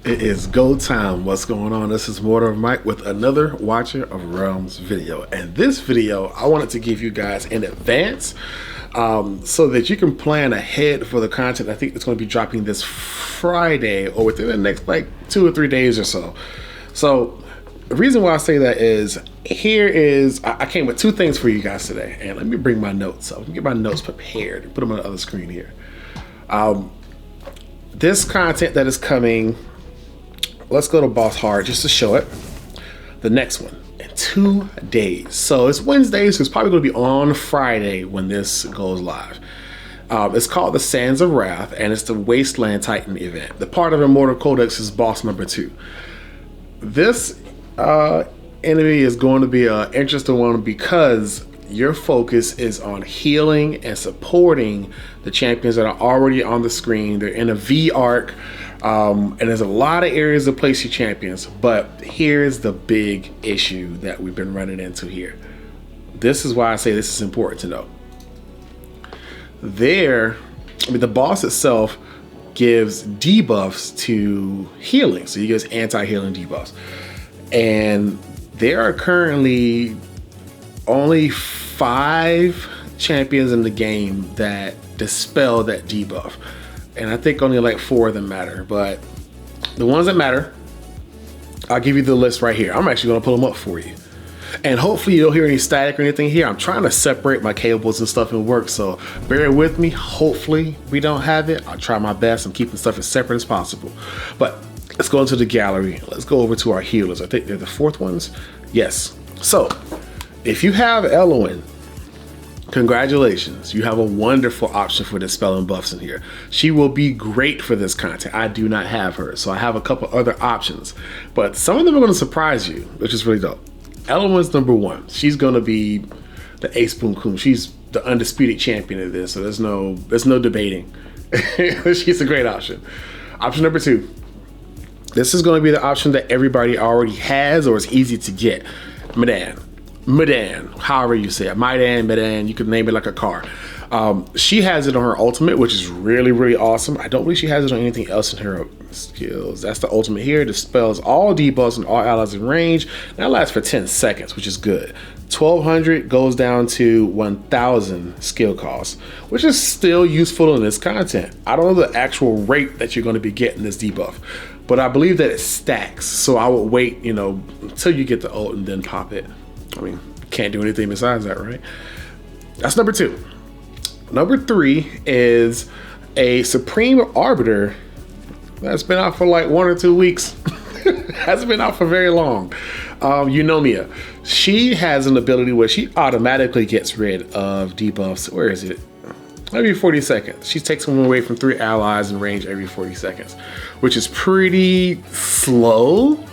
It is go time. What's going on? This is Mortar Mike with another Watcher of Realms video. And this video, I wanted to give you guys in advance so that you can plan ahead for the content. I think it's going to be dropping this Friday or within the next like 2 or 3 days or so. So the reason why I say that is I came with 2 things for you guys today. And let me bring my notes up. Let me get my notes prepared and put them on the other screen here. This content that is coming, let's go to Boss Hard just to show it. The next one in 2 days. So it's Wednesday, so it's probably going to be on Friday when this goes live. It's called the Sands of Wrath, and it's the Wasteland Titan event. The part of Immortal Codex is boss number 2. This enemy is going to be an interesting one because your focus is on healing and supporting the champions that are already on the screen. They're in a V arc. And there's a lot of areas to place your champions, but here's the big issue that we've been running into here. This is why I say this is important to know. The boss itself gives debuffs to healing, so he gives anti-healing debuffs. And there are currently only 5 champions in the game that dispel that debuff. And I think only like 4 of them matter, but the ones that matter, I'll give you the list right here. I'm actually gonna pull them up for you. And hopefully you don't hear any static or anything here. I'm trying to separate my cables and stuff in work, so bear with me. Hopefully we don't have it. I'll try my best. I'm keeping stuff as separate as possible. But let's go into the gallery. Let's go over to our healers. I think they're the 4th ones. Yes. So if you have Elowen, congratulations, you have a wonderful option for dispelling buffs in here. She will be great for this content. I do not have her, so I have a couple other options, but some of them are going to surprise you, which is really dope. Elowen's number 1. She's going to be the ace boom coon. She's the undisputed champion of this, so there's no debating. She's a great option. Option number 2. This is going to be the option that everybody already has or is easy to get. Medan, however you say it, Medan, you could name it like a car. She has it on her ultimate, which is really, really awesome. I don't believe she has it on anything else in her skills. That's the ultimate here. Dispels all debuffs and all allies in range. That lasts for 10 seconds, which is good. 1200 goes down to 1000 skill cost, which is still useful in this content. I don't know the actual rate that you're going to be getting this debuff, but I believe that it stacks. So I would wait, until you get the ult and then pop it. I mean, can't do anything besides that, right? That's number 2. Number 3 is a Supreme Arbiter that's been out for like 1 or 2 weeks. Hasn't been out for very long. Eunomia. She has an ability where she automatically gets rid of debuffs. Where is it? Every 40 seconds. She takes one away from 3 allies in range every 40 seconds, which is pretty slow.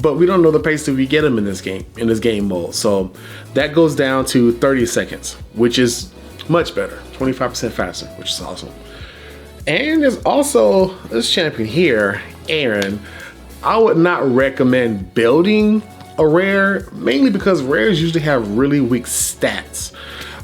But we don't know the pace that we get them in this game mode. So that goes down to 30 seconds, which is much better, 25% faster, which is awesome. And there's also this champion here, Aaron. I would not recommend building a rare, mainly because rares usually have really weak stats.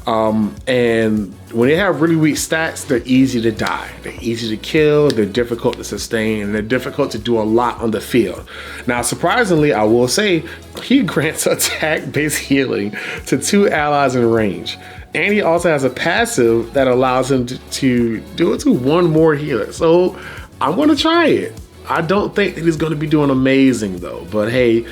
And when they have really weak stats, they're easy to die. They're easy to kill, they're difficult to sustain, and they're difficult to do a lot on the field. Now, surprisingly, I will say, he grants attack-based healing to 2 allies in range. And he also has a passive that allows him to do it to 1 more healer. So I'm gonna try it. I don't think that he's gonna be doing amazing though, but hey,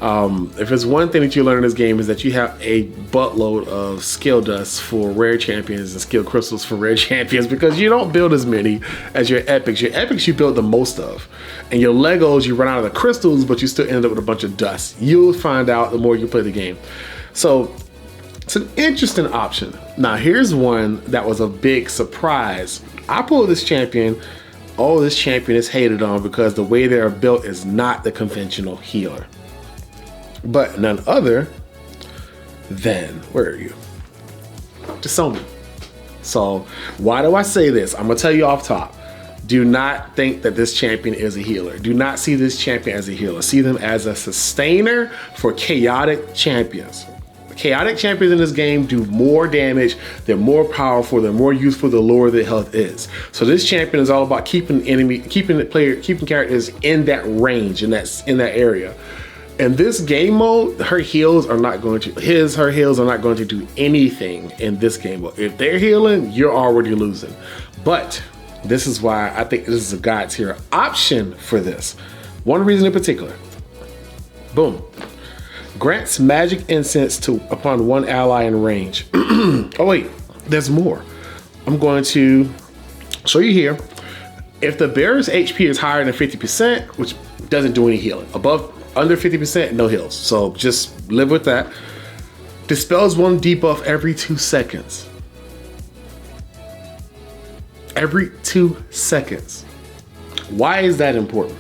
if there's one thing that you learn in this game is that you have a buttload of skill dust for rare champions and skill crystals for rare champions, because you don't build as many as your epics. Your epics you build the most of, and your Legos you run out of the crystals, but you still end up with a bunch of dust. You'll find out the more you play the game. So it's an interesting option. Now here's one that was a big surprise. I pulled this champion. Oh, this champion is hated on because the way they're built is not the conventional healer. But none other than, where are you? Disomi. So why do I say this? I'm gonna tell you off top. Do not think that this champion is a healer. Do not see this champion as a healer. See them as a sustainer for chaotic champions. Chaotic champions in this game do more damage, they're more powerful, they're more useful the lower the health is. So this champion is all about keeping characters in that range, in that area. In this game mode, her heals are not going to do anything in this game mode. If they're healing, you're already losing. But this is why I think this is a God tier option for this. One reason in particular. Boom. Grants magic incense upon one ally in range. Oh wait, there's more. I'm going to show you here. If the bearer's HP is higher than 50%, which doesn't do any healing, under 50%, no heals. So just live with that. Dispels one debuff every 2 seconds. Every 2 seconds. Why is that important?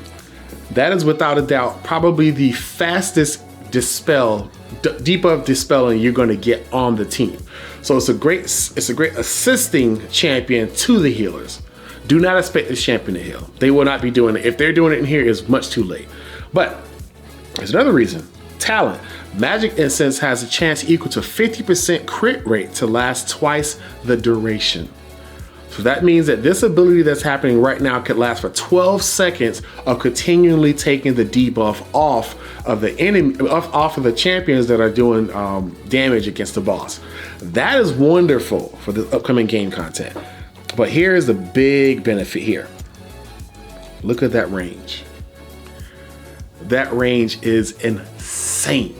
That is without a doubt probably the fastest debuff dispelling you're going to get on the team. So it's a great assisting champion to the healers. Do not expect this champion to heal. They will not be doing it. If they're doing it in here, it's much too late. But there's another reason. Talent. Magic Incense has a chance equal to 50% crit rate to last twice the duration. So that means that this ability that's happening right now could last for 12 seconds of continually taking the debuff off of the enemy, off of the champions that are doing damage against the boss. That is wonderful for the upcoming game content. But here's the big benefit here. Look at that range. That range is insane.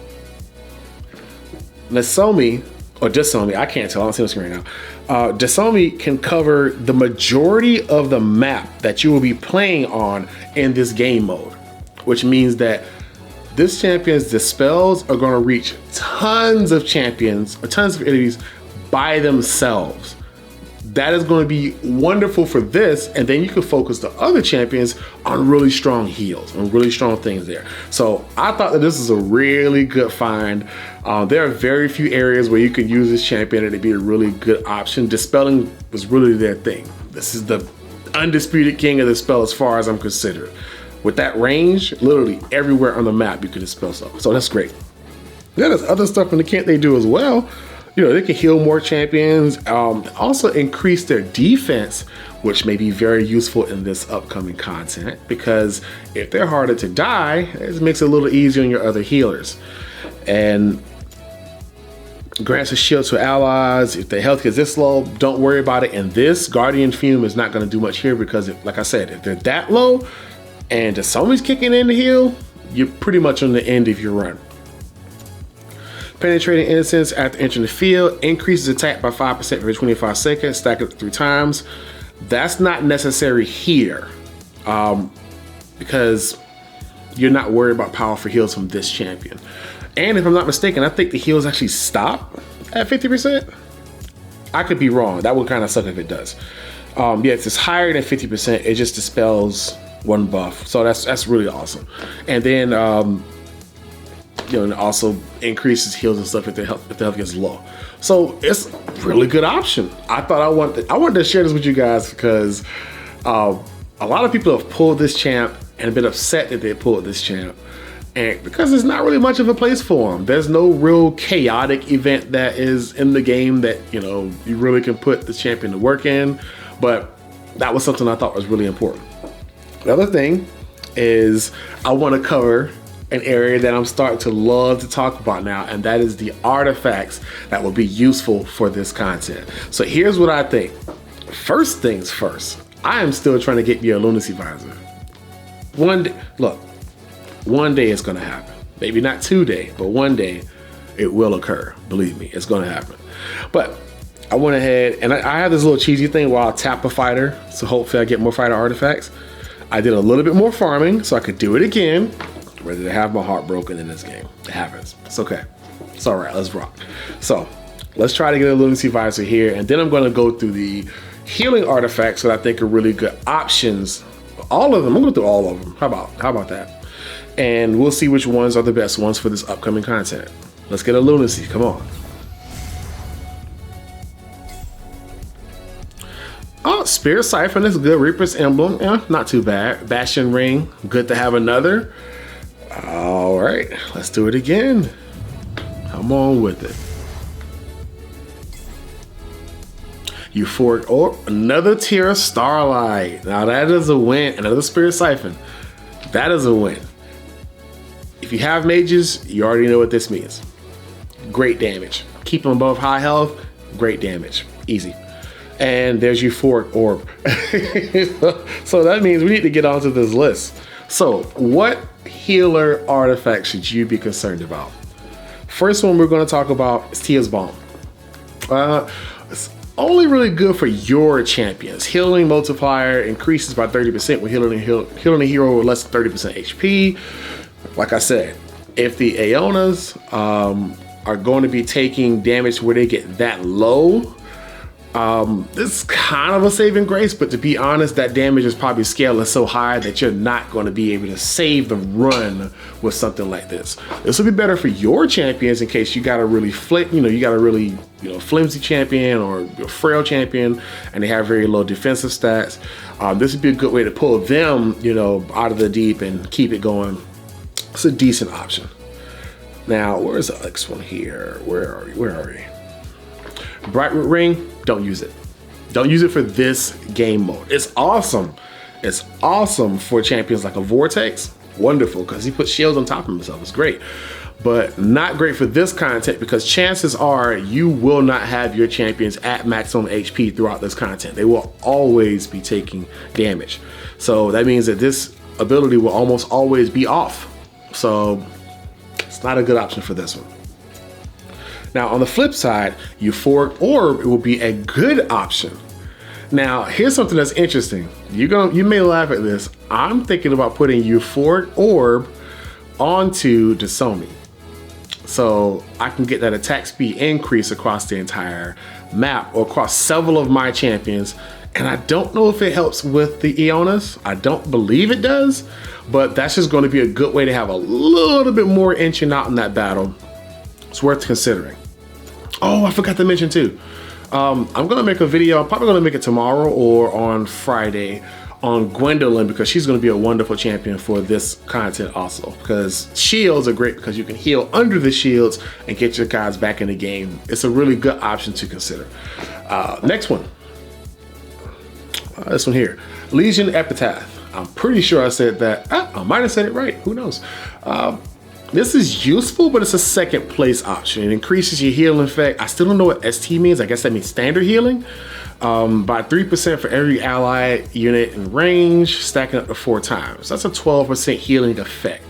Nasomi, or Dasomi, I can't tell, I don't see the screen right now. Dasomi can cover the majority of the map that you will be playing on in this game mode, which means that this champion's dispels are going to reach tons of champions or tons of enemies by themselves. That is going to be wonderful for this, and then you can focus the other champions on really strong heals and really strong things there. So I thought that this is a really good find. There are very few areas where you could use this champion and it'd be a really good option. Dispelling was really their thing. This is the undisputed king of the spell as far as I'm considered. With that range, literally everywhere on the map you can dispel stuff. So that's great. Then there's other stuff in the kit they do as well. You know, they can heal more champions, also increase their defense, which may be very useful in this upcoming content, because if they're harder to die, it makes it a little easier on your other healers. And grants a shield to allies. If their health gets this low, don't worry about it. And this Guardian Fume is not going to do much here because, like I said, if they're that low and if somebody's kicking in to heal, you're pretty much on the end of your run. Penetrating Incense after entering the field increases attack by 5% every 25 seconds, stack it 3 times. That's not necessary here because you're not worried about powerful heals from this champion. And if I'm not mistaken, I think the heals actually stop at 50%. I could be wrong. That would kind of suck if it does. Yeah, if it's higher than 50%, it just dispels 1 buff. So that's really awesome. And then you know, and also increases heals and stuff if the health gets low. So it's a really good option. I wanted to share this with you guys because a lot of people have pulled this champ and been upset that they pulled this champ, and because there's not really much of a place for him. There's no real chaotic event that is in the game that, you know, you really can put the champion to work in. But that was something I thought was really important. The other thing is I want to cover an area that I'm starting to love to talk about now, and that is the artifacts that will be useful for this content. So here's what I think. First things first, I am still trying to get me a Lunacy Visor. One day it's gonna happen. Maybe not today, but one day it will occur. Believe me, it's gonna happen. But I went ahead and I have this little cheesy thing where I'll tap a fighter, so hopefully I get more fighter artifacts. I did a little bit more farming so I could do it again. Ready to have my heart broken in this game. It happens. It's okay. It's all right. Let's rock. So let's try to get a Lunacy Visor here, and then I'm going to go through the healing artifacts that I think are really good options. All of them. I'm going to go through all of them. How about that? And we'll see which ones are the best ones for this upcoming content. Let's get a Lunacy. Come on. Oh, Spirit Siphon is good. Reaper's Emblem, yeah, not too bad. Bastion Ring, good to have another. All right, let's do it again. Come on with it. Euphoric Orb, another tier of Starlight. Now that is a win. Another Spirit Siphon. That is a win. If you have mages, you already know what this means. Great damage. Keep them above high health, great damage. Easy. And there's Euphoric Orb. So that means we need to get onto this list. So what healer artifact should you be concerned about? First one we're going to talk about is Tia's Balm. It's only really good for your champions. Healing multiplier increases by 30% when healing a hero with less than 30% HP. Like I said, if the Aeonas are going to be taking damage where they get that low, this is kind of a saving grace, but to be honest, that damage is probably scaling so high that you're not going to be able to save the run with something like this. This will be better for your champions in case you got a really flimsy champion or a frail champion and they have very low defensive stats. This would be a good way to pull them, out of the deep and keep it going. It's a decent option. Now, where's the next one here? Where are we? Brightwood Ring, don't use it. Don't use it for this game mode. It's awesome. It's awesome for champions like a Vortex. Wonderful, because he puts shields on top of himself. It's great. But not great for this content because chances are you will not have your champions at maximum HP throughout this content. They will always be taking damage. So that means that this ability will almost always be off. So it's not a good option for this one. Now on the flip side, Euphoric Orb will be a good option. Now here's something that's interesting. You may laugh at this. I'm thinking about putting Euphoric Orb onto Dasoni, so I can get that attack speed increase across the entire map or across several of my champions. And I don't know if it helps with the Aeonas. I don't believe it does, but that's just going to be a good way to have a little bit more inching out in that battle. It's worth considering. Oh, I forgot to mention too. I'm gonna make a video. I'm probably gonna make it tomorrow or on Friday on Gwendolyn because she's gonna be a wonderful champion for this content also. Because shields are great because you can heal under the shields and get your guys back in the game. It's a really good option to consider. Next one. This one here, Legion Epitaph. I'm pretty sure I said that. I might have said it right. Who knows? This is useful, but it's a second place option. It increases your healing effect. I still don't know what ST means. I guess that means standard healing. By 3% for every allied unit in range, stacking up to 4 times. That's a 12% healing effect.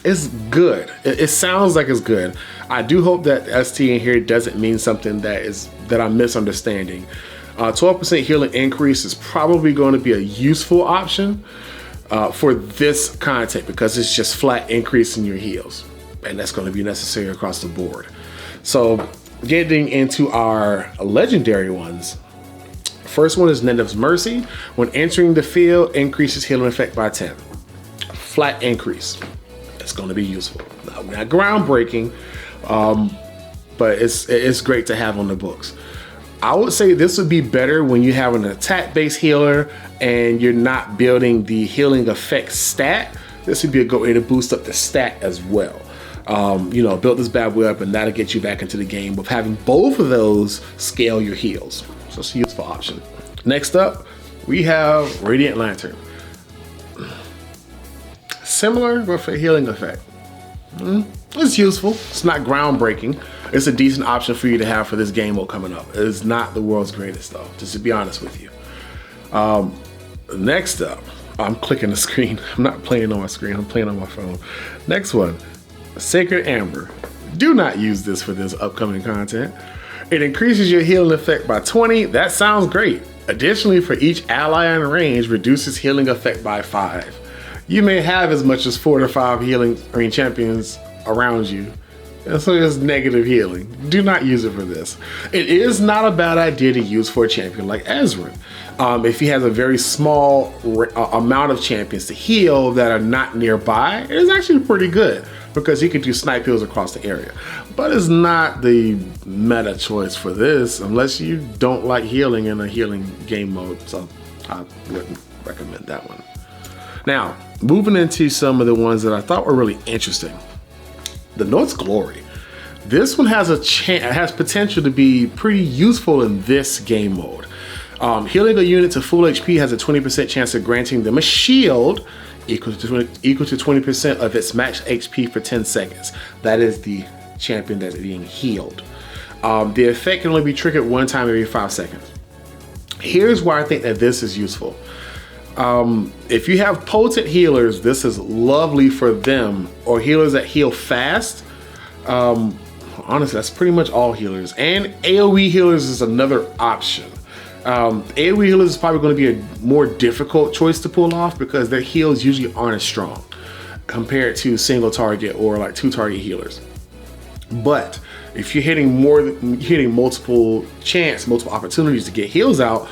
It's good. It sounds like it's good. I do hope that ST in here doesn't mean something that I'm misunderstanding. 12% healing increase is probably going to be a useful option for this content because it's just flat increase in your heals, and that's going to be necessary across the board. So getting into our legendary ones, first one is Nenev's Mercy. When entering the field, increases healing effect by 10. Flat increase. It's going to be useful. Not groundbreaking, but it's great to have on the books. I would say this would be better when you have an attack-based healer and you're not building the healing effect stat. This would be a good way to boost up the stat as well. Build this bad boy up and that'll get you back into the game with having both of those scale your heals. So it's a useful option. Next up, we have Radiant Lantern. Similar, but for healing effect. It's useful. It's not groundbreaking. It's a decent option for you to have for this game mode coming up. It's not the world's greatest though, just to be honest with you. Next up, I'm clicking the screen. I'm not playing on my screen, I'm playing on my phone. Next one, Sacred Amber. Do not use this for this upcoming content. It increases your healing effect by 20. That sounds great. Additionally, for each ally in range, reduces healing effect by 5. You may have as much as 4 to 5 champions around you. And so it's negative healing. Do not use it for this. It is not a bad idea to use for a champion like Ezreal. If he has a very small amount of champions to heal that are not nearby, it is actually pretty good because he can do snipe heals across the area. But it's not the meta choice for this unless you don't like healing in a healing game mode. So I wouldn't recommend that one. Now, moving into some of the ones that I thought were really interesting. The North's Glory. This one has has potential to be pretty useful in this game mode. Healing a unit to full HP has a 20% chance of granting them a shield equal to 20% of its max HP for 10 seconds. That is the champion that's being healed. The effect can only be triggered one time every 5 seconds. Here's why I think that this is useful. If you have potent healers, this is lovely for them, or healers that heal fast. Honestly, that's pretty much all healers. And AoE healers is another option. AoE healers is probably going to be a more difficult choice to pull off because their heals usually aren't as strong compared to single target or like 2 target healers. But if you're hitting multiple opportunities to get heals out,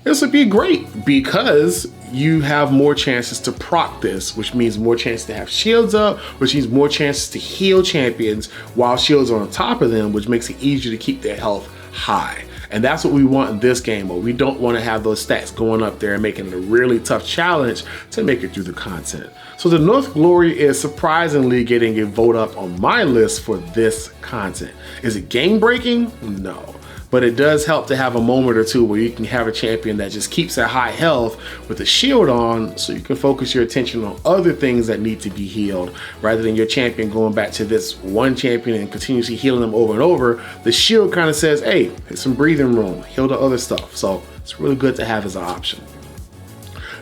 this would be great because you have more chances to proc this, which means more chances to have shields up, which means more chances to heal champions while shields are on top of them, which makes it easier to keep their health high. And that's what we want in this game mode. We don't want to have those stats going up there and making it a really tough challenge to make it through the content. So the North Glory is surprisingly getting a vote up on my list for this content. Is it game breaking? No. But it does help to have a moment or two where you can have a champion that just keeps a high health with a shield on, so you can focus your attention on other things that need to be healed rather than your champion going back to this one champion and continuously healing them over and over. The shield kind of says, hey, there's some breathing room, heal the other stuff. So it's really good to have as an option.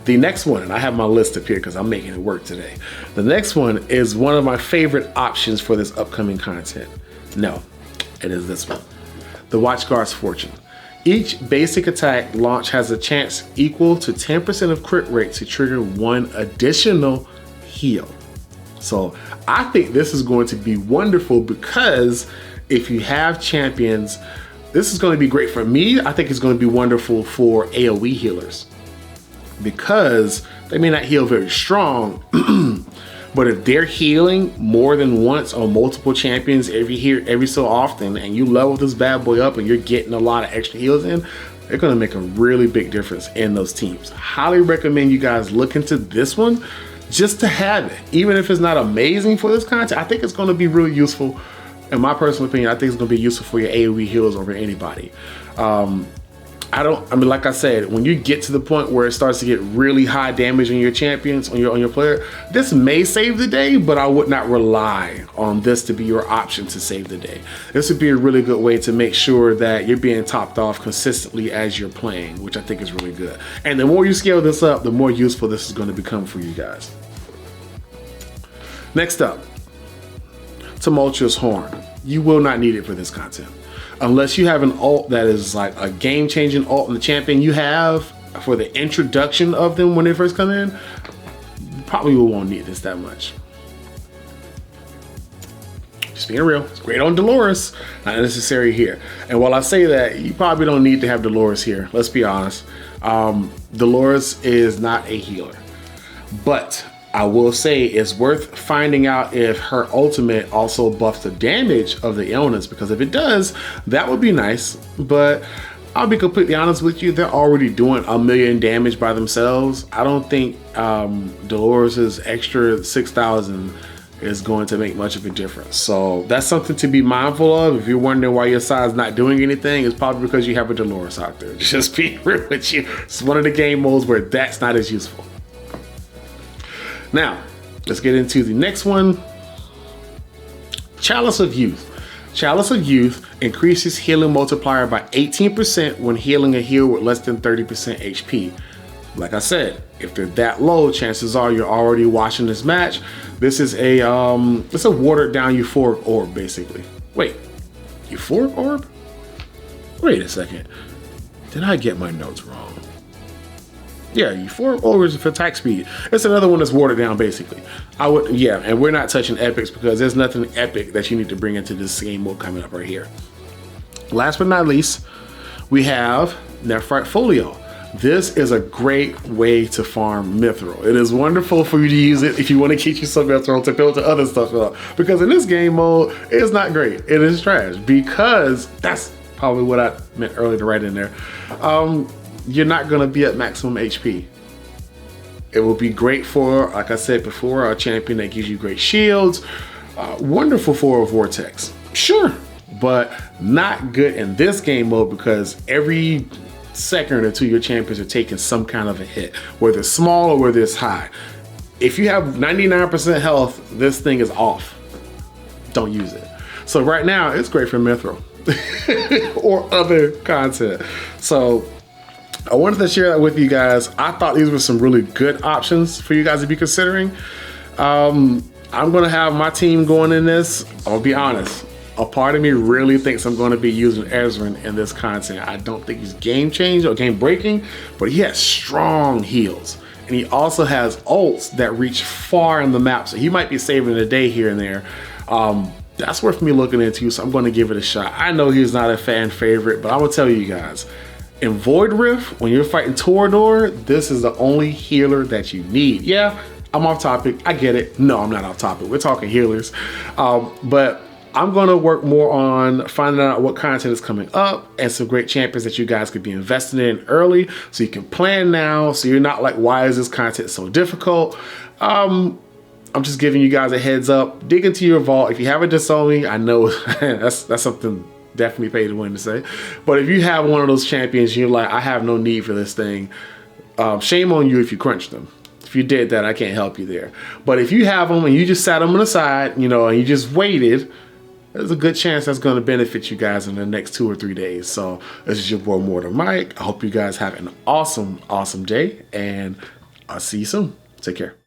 The next one, and I have my list up here because I'm making it work today. The next one is one of my favorite options for this upcoming content. No, it is this one. The Watchguards Fortune. Each basic attack launch has a chance equal to 10% of crit rate to trigger 1 additional heal. So I think this is going to be wonderful because if you have champions, this is going to be great for me. I think it's going to be wonderful for AoE healers because they may not heal very strong, but if they're healing more than once on multiple champions every so often, and you level this bad boy up and you're getting a lot of extra heals in, they're gonna make a really big difference in those teams. Highly recommend you guys look into this one just to have it. Even if it's not amazing for this content, I think it's gonna be really useful. In my personal opinion, I think it's gonna be useful for your AoE healers over anybody. Like I said, when you get to the point where it starts to get really high damage on your champions, on your player, this may save the day, but I would not rely on this to be your option to save the day. This would be a really good way to make sure that you're being topped off consistently as you're playing, which I think is really good. And the more you scale this up, the more useful this is going to become for you guys. Next up, Tumultuous Horn. You will not need it for this content. Unless you have an ult that is like a game-changing ult in the champion you have for the introduction of them when they first come in, you probably won't need this that much. Just being real, it's great on Dolores, not necessary here. And while I say that, you probably don't need to have Dolores here. Let's be honest. Dolores is not a healer, but I will say it's worth finding out if her ultimate also buffs the damage of the illness, because if it does, that would be nice. But I'll be completely honest with you, they're already doing 1 million damage by themselves. I don't think Dolores' extra 6,000 is going to make much of a difference. So that's something to be mindful of. If you're wondering why your side's not doing anything, it's probably because you have a Dolores out there. Just be real with you. It's one of the game modes where that's not as useful. Now, let's get into the next one. Chalice of Youth. Chalice of Youth increases healing multiplier by 18% when healing a heal with less than 30% HP. Like I said, if they're that low, chances are you're already watching this match. This is it's a watered down euphoric orb, basically. Wait, euphoric orb? Wait a second. Did I get my notes wrong? Yeah, euphoric orb is for attack speed. It's another one that's watered down, basically. And we're not touching epics because there's nothing epic that you need to bring into this game mode coming up right here. Last but not least, we have Nefr Folio. This is a great way to farm Mithril. It is wonderful for you to use it if you want to keep yourself Mithril to build to other stuff up. Because in this game mode, it's not great. It is trash. Because that's probably what I meant earlier to write in there. You're not going to be at maximum HP. It will be great for, like I said before, a champion that gives you great shields. Wonderful for a Vortex. Sure, but not good in this game mode because every second or two your champions are taking some kind of a hit, whether it's small or whether it's high. If you have 99% health, this thing is off. Don't use it. So right now, it's great for Mithril or other content. So I wanted to share that with you guys. I thought these were some really good options for you guys to be considering. I'm gonna have my team going in this. I'll be honest. A part of me really thinks I'm going to be using Ezrin in this content. I don't think he's game changing or game breaking, but he has strong heals. And he also has ults that reach far in the map. So he might be saving the day here and there. That's worth me looking into, so I'm going to give it a shot. I know he's not a fan favorite, but I'm going to tell you guys, in Void Rift, when you're fighting Torador, this is the only healer that you need. Yeah, I'm off topic. I get it. No, I'm not off topic. We're talking healers. But I'm going to work more on finding out what content is coming up and some great champions that you guys could be investing in early so you can plan now, so you're not like, why is this content so difficult? I'm just giving you guys a heads up. Dig into your vault. If you haven't disowned me, I know that's something definitely paid to win to say. But if you have one of those champions, you're like, I have no need for this thing. Shame on you if you crunch them. If you did that, I can't help you there. But if you have them and you just sat them on the side, you know, and you just waited, there's a good chance that's going to benefit you guys in the next 2 or 3 days. So this is your boy Mortar Mike. I hope you guys have an awesome day, and I'll see you soon. Take care.